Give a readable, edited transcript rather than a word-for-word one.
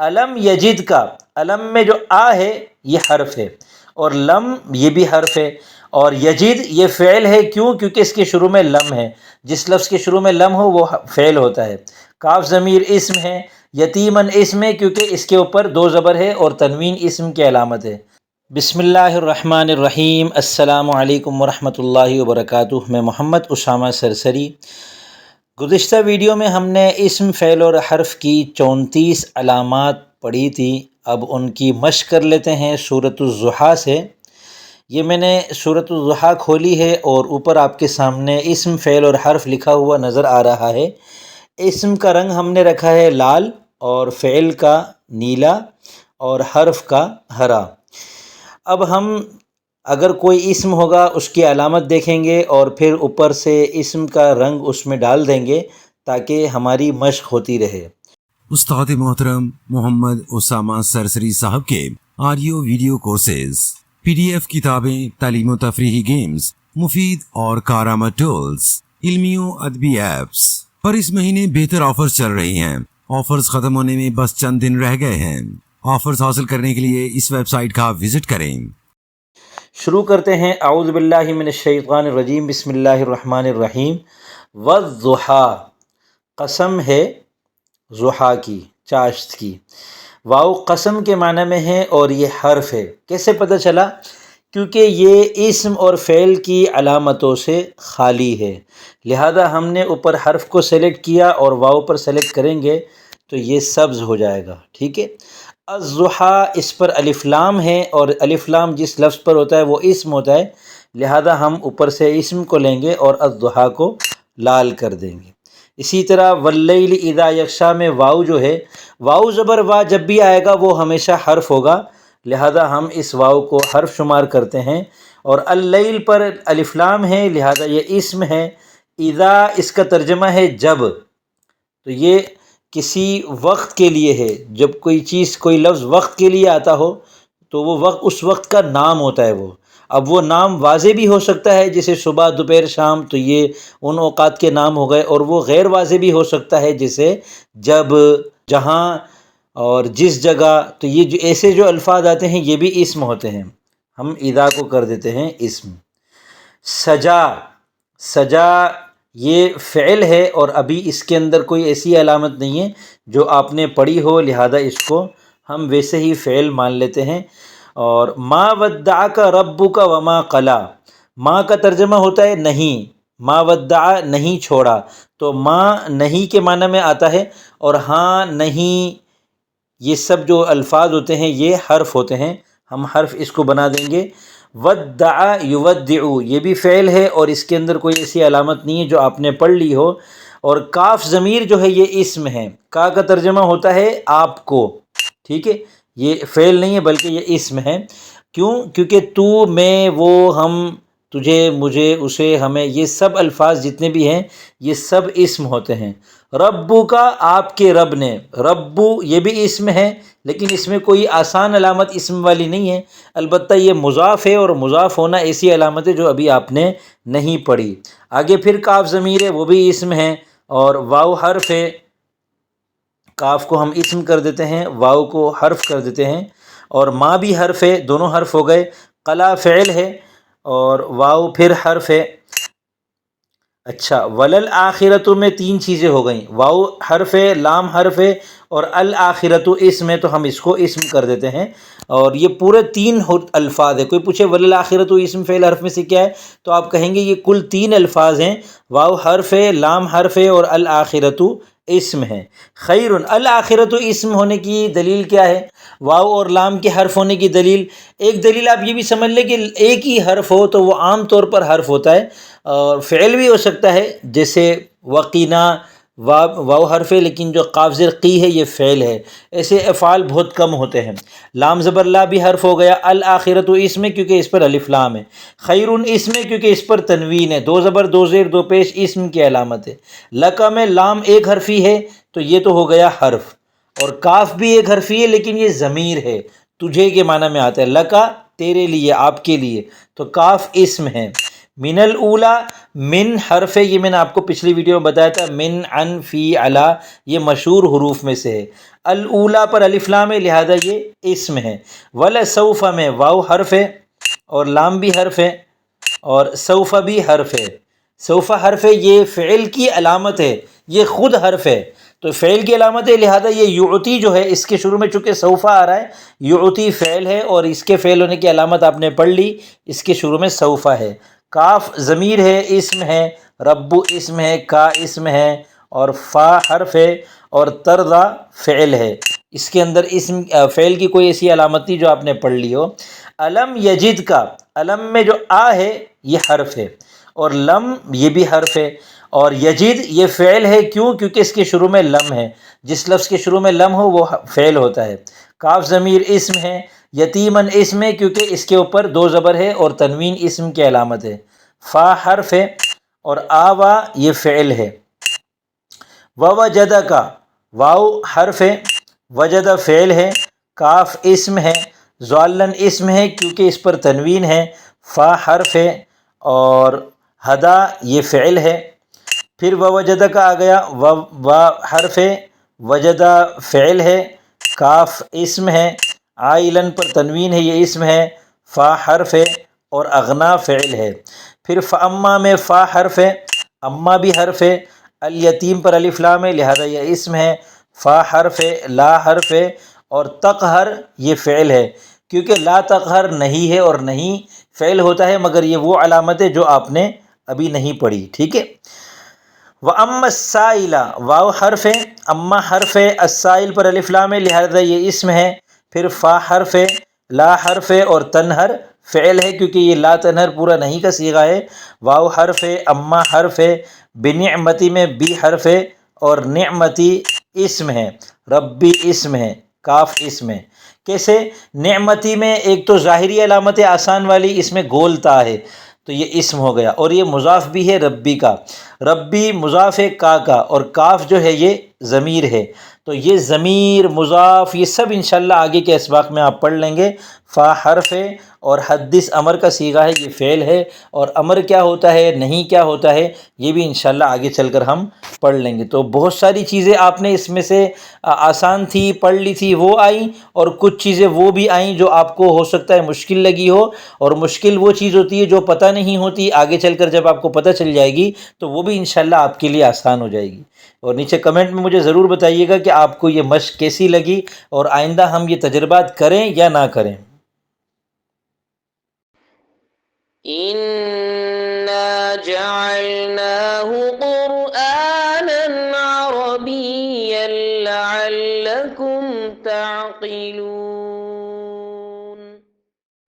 علم یجد کا علم میں جو آ ہے یہ حرف ہے، اور لم یہ بھی حرف ہے، اور یجد یہ فعل ہے. کیوں؟ کیونکہ اس کے شروع میں لم ہے. جس لفظ کے شروع میں لم ہو وہ فعل ہوتا ہے. کاف ضمیر اسم ہے. یتیمن اسم ہے کیونکہ اس کے اوپر دو زبر ہے اور تنوین اسم کی علامت ہے. بسم اللہ الرحمن الرحیم. السلام علیکم ورحمۃ اللہ وبرکاتہ. میں محمد اسامہ سرسری. گزشتہ ویڈیو میں ہم نے اسم فعل اور حرف کی 34 علامات پڑھی تھی. اب ان کی مشق کر لیتے ہیں سورۃ الضحیٰ سے. یہ میں نے سورۃ الضحیٰ کھولی ہے اور اوپر آپ کے سامنے اسم فعل اور حرف لکھا ہوا نظر آ رہا ہے. اسم کا رنگ ہم نے رکھا ہے لال، اور فعل کا نیلا، اور حرف کا ہرا. اب ہم اگر کوئی اسم ہوگا اس کی علامت دیکھیں گے اور پھر اوپر سے اسم کا رنگ اس میں ڈال دیں گے تاکہ ہماری مشق ہوتی رہے. استاد محترم محمد اسامہ سرسری صاحب کے آڈیو ویڈیو کورسز، PDF کتابیں، تعلیم و تفریحی گیمز، مفید اور کارآمد ٹولز، علمی و ادبی ایپس پر اس مہینے بہتر آفرز چل رہی ہیں. آفرز ختم ہونے میں بس چند دن رہ گئے ہیں. آفرز حاصل کرنے کے لیے اس ویب سائٹ کا وزٹ کریں. شروع کرتے ہیں. اعوذ باللہ من الشیطان الرجیم. بسم اللہ الرحمن الرحیم. والضحیٰ، قسم ہے ضحیٰ کی، چاشت کی. واو قسم کے معنی میں ہے اور یہ حرف ہے. کیسے پتہ چلا؟ کیونکہ یہ اسم اور فعل کی علامتوں سے خالی ہے، لہذا ہم نے اوپر حرف کو سلیکٹ کیا اور واو پر سلیکٹ کریں گے تو یہ سبز ہو جائے گا. ٹھیک ہے. الضحیٰ اس پر الف لام ہے، اور الف لام جس لفظ پر ہوتا ہے وہ اسم ہوتا ہے، لہذا ہم اوپر سے اسم کو لیں گے اور الضحیٰ کو لال کر دیں گے. اسی طرح واللیل اذا یغشیٰ میں واو جو ہے، واو زبر وا جب بھی آئے گا وہ ہمیشہ حرف ہوگا، لہذا ہم اس واو کو حرف شمار کرتے ہیں. اور اللیل پر الف لام ہے لہذا یہ اسم ہے. اذا اس کا ترجمہ ہے جب، تو یہ کسی وقت کے لیے ہے. جب کوئی چیز، کوئی لفظ وقت کے لیے آتا ہو تو وہ وقت اس وقت کا نام ہوتا ہے وہ. اب وہ نام واضح بھی ہو سکتا ہے جیسے صبح، دوپہر، شام، تو یہ ان اوقات کے نام ہو گئے، اور وہ غیر واضح بھی ہو سکتا ہے جیسے جب، جہاں اور جس جگہ. تو یہ جو ایسے جو الفاظ آتے ہیں یہ بھی اسم ہوتے ہیں. ہم اذا کو کر دیتے ہیں اسم. سجا، سجا یہ فعل ہے اور ابھی اس کے اندر کوئی ایسی علامت نہیں ہے جو آپ نے پڑھی ہو، لہذا اس کو ہم ویسے ہی فعل مان لیتے ہیں. اور ما ودعک ربک وما قلی، ما کا ترجمہ ہوتا ہے نہیں، ما ودع نہیں چھوڑا، تو ما نہیں کے معنی میں آتا ہے، اور ہاں، نہیں، یہ سب جو الفاظ ہوتے ہیں یہ حرف ہوتے ہیں. ہم حرف اس کو بنا دیں گے. ودع یودع یہ بھی فعل ہے اور اس کے اندر کوئی ایسی علامت نہیں ہے جو آپ نے پڑھ لی ہو. اور کاف ضمیر جو ہے یہ اسم ہے. کا ترجمہ ہوتا ہے آپ کو. ٹھیک ہے، یہ فعل نہیں ہے بلکہ یہ اسم ہے. کیوں؟ کیونکہ تو، میں، وہ، ہم، تجھے، مجھے، اسے، ہمیں، یہ سب الفاظ جتنے بھی ہیں یہ سب اسم ہوتے ہیں. ربو کا آپ کے رب نے، ربو یہ بھی اسم ہے لیکن اس میں کوئی آسان علامت اسم والی نہیں ہے، البتہ یہ مضاف ہے، اور مضاف ہونا ایسی علامت ہے جو ابھی آپ نے نہیں پڑھی. آگے پھر کاف ضمیر ہے وہ بھی اسم ہے، اور واو حرف ہے. کاف کو ہم اسم کر دیتے ہیں، واو کو حرف کر دیتے ہیں، اور ما بھی حرف ہے، دونوں حرف ہو گئے. قلا فعل ہے اور واو پھر حرف ہے. اچھا، وللآخرۃ میں تین چیزیں ہو گئیں. واو حرف ہے، لام حرف ہے، اور الآخرۃ اسم ہے، تو ہم اس کو اسم کر دیتے ہیں. اور یہ پورے تین الفاظ ہے. کوئی پوچھے وللآخرۃ اسم فعل حرف میں سے کیا ہے، تو آپ کہیں گے یہ کل تین الفاظ ہیں. واو حرف ہے، لام حرف ہے، اور الآخرۃ اسم ہے. خیر، الآخرۃ اسم ہونے کی دلیل کیا ہے؟ واو اور لام کے حرف ہونے کی دلیل، ایک دلیل آپ یہ بھی سمجھ لیں کہ ایک ہی حرف ہو تو وہ عام طور پر حرف ہوتا ہے، اور فعل بھی ہو سکتا ہے جیسے وقینا، واو حرف ہے لیکن جو قاف زیر قی ہے یہ فعل ہے. ایسے افعال بہت کم ہوتے ہیں. لام زبر لا بھی حرف ہو گیا. الآخرۃ اسم ہے کیونکہ اس پر الف لام ہے. خیر اسم ہے کیونکہ اس پر تنوین ہے، دو زبر دو زیر دو پیش اسم کی علامت ہے. لکا میں لام ایک حرفی ہے تو یہ تو ہو گیا حرف، اور کاف بھی ایک حرفی ہے لیکن یہ ضمیر ہے، تجھے کے معنی میں آتا ہے. لکا تیرے لیے، آپ کے لیے، تو کاف اسم ہے. من الاولا، من حرف ہے، یہ میں نے آپ کو پچھلی ویڈیو میں بتایا تھا، من، عن، فی، علی، یہ مشہور حروف میں سے ہے۔ الاولا پر الف لام ہے، لہذا یہ اسم ہے۔ ولسوف میں واو حرف ہے اور لام بھی حرف ہے اور سوف بھی حرف ہے۔ سوف حرف ہے، یہ فعل کی علامت ہے، یہ خود حرف ہے، تو فعل کی علامت ہے، لہذا یہ یعطی جو ہے اس کے شروع میں چونکہ سوفا آ رہا ہے، یعطی فعل ہے اور اس کے فعل ہونے کی علامت آپ نے پڑھ لی، اس کے شروع میں سوفا ہے۔ کاف ضمیر ہے، اسم ہے، رب اسم ہے، کا اسم ہے اور فا حرف ہے اور ترضا فعل ہے۔ اس کے اندر اسم فعل کی کوئی ایسی علامت نہیں جو آپ نے پڑھ لی ہو۔ علم یجد کا، علم میں جو آ ہے یہ حرف ہے اور لم یہ بھی حرف ہے اور یجد یہ فعل ہے، کیوں؟ کیونکہ اس کے شروع میں لم ہے، جس لفظ کے شروع میں لم ہو وہ فعل ہوتا ہے۔ کاف ضمیر اسم ہے، یتیمن اسم ہے کیونکہ اس کے اوپر دو زبر ہے اور تنوین اسم کی علامت ہے۔ فا حرف ہے اور آوا یہ فعل ہے۔ ووجد کا، واو حرف ہے، وجد فعل ہے، کاف اسم ہے، ضالن اسم ہے کیونکہ اس پر تنوین ہے، فا حرف ہے اور ہدا یہ فعل ہے۔ پھر ووجد کا آ گیا، وا حرف ہے، وجدہ فعل ہے، کاف اسم ہے، عائلن پر تنوین ہے یہ اسم ہے، فا حرف ہے اور اغنا فعل ہے۔ پھر فاما میں فا حرف ہے، اما بھی حرف ہے، الیتیم پر الف لام ہے لہذا یہ اسم ہے، فا حرف ہے، لا حرف ہے اور تقہر یہ فعل ہے، کیونکہ لا تقہر نہیں ہے اور نہیں فعل ہوتا ہے، مگر یہ وہ علامت ہے جو آپ نے ابھی نہیں پڑھی، ٹھیک ہے۔ وَأَمَّا السَّائِلَ، واو حرف ہے، اما حرف ہے، السائل پر الف لام ہے لہذا یہ اسم ہے، پھر فا حرف ہے، لا حرف ہے اور تنہر فعل ہے کیونکہ یہ لا تنہر پورا نہیں کا صیغہ ہے، واو حرف ہے، اما حرف ہے، بنعمتی میں بی حرف ہے اور نعمتی اسم ہے، ربی اسم ہے، کاف اسم ہے۔ کیسے؟ نعمتی میں ایک تو ظاہری علامت ہے آسان والی، اس میں گول تا ہے تو یہ اسم ہو گیا اور یہ مضاف بھی ہے ربی کا، ربی مضاف ہے کا اور کاف جو ہے یہ ضمیر ہے، تو یہ ضمیر مضاف یہ سب انشاءاللہ آگے کے اسباق میں آپ پڑھ لیں گے۔ فا حرف ہے اور حدث امر کا صیغہ ہے، یہ فعل ہے اور امر کیا ہوتا ہے، نہیں کیا ہوتا ہے، یہ بھی انشاءاللہ آگے چل کر ہم پڑھ لیں گے۔ تو بہت ساری چیزیں آپ نے اس میں سے آسان تھی پڑھ لی تھی وہ آئیں، اور کچھ چیزیں وہ بھی آئیں جو آپ کو ہو سکتا ہے مشکل لگی ہو، اور مشکل وہ چیز ہوتی ہے جو پتہ نہیں ہوتی، آگے چل کر جب آپ کو پتہ چل جائے گی تو وہ بھی انشاءاللہ آپ کے لیے آسان ہو جائے گی۔ اور نیچے کمنٹ میں مجھے ضرور بتائیے گا کہ آپ کو یہ مشق کیسی لگی اور آئندہ ہم یہ تجربات کریں یا نہ کریں۔ إنا جعلناه قرآنا عربيا لعلكم تعقلون